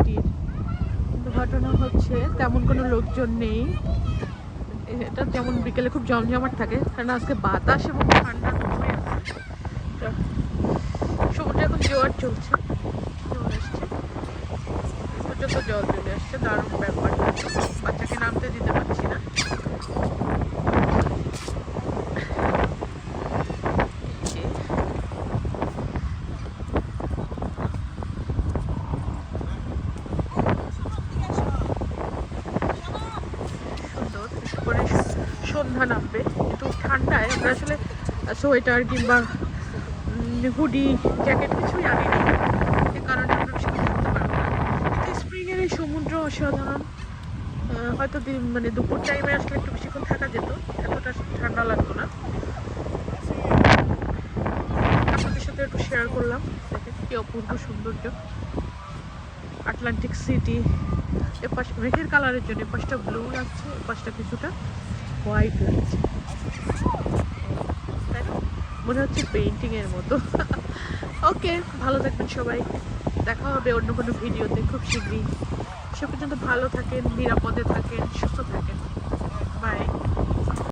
সিটির। ঘটনা হচ্ছে তেমন কোনো লোকজন নেই। এটা যেমন বিকেলে খুব জমজমাট থাকে, কারণ আজকে বাতাস এবং ঠান্ডা দুটোই আছে। সমুদ্রে এখন জোয়ার চলছে, জল আসছে, পর্যন্ত জল চলে আসছে। দারুণ ব্যাপার, বাচ্চাকে নামতে দিতে পারছি না। সুন্দর, একটু পরে সন্ধ্যা নামবে, কিন্তু ঠান্ডায় আমরা আসলে সোয়েটার কিংবা হুডি জ্যাকেট কিছুই আনি না, এ কারণে আমরা বেশি থাকতে পারবো না। কিন্তু স্প্রিংয়ের এই সমুদ্র অসাধারণ। হয়তো মানে দুপুর টাইমে আসলে একটু বেশিক্ষণ থাকা যেত, এতটা ঠান্ডা লাগতো না। আপনাদের সাথে একটু শেয়ার করলাম। দেখেন কি অপূর্ব সৌন্দর্য, আটলান্টিক সিটি। এপাশ মেঘের কালারের জন্য এপাশটা ব্লু লাগছে, এপাশটা কিছুটা হোয়াইট লাগছে, তাই না? মনে হচ্ছে পেইন্টিং এর মতো। ওকে, ভালো থাকবেন সবাই, দেখা হবে অন্য কোনো ভিডিওতে খুব শীঘ্রই। সে পর্যন্ত ভালো থাকেন, নিরাপদে থাকেন, সুস্থ থাকেন। বাই।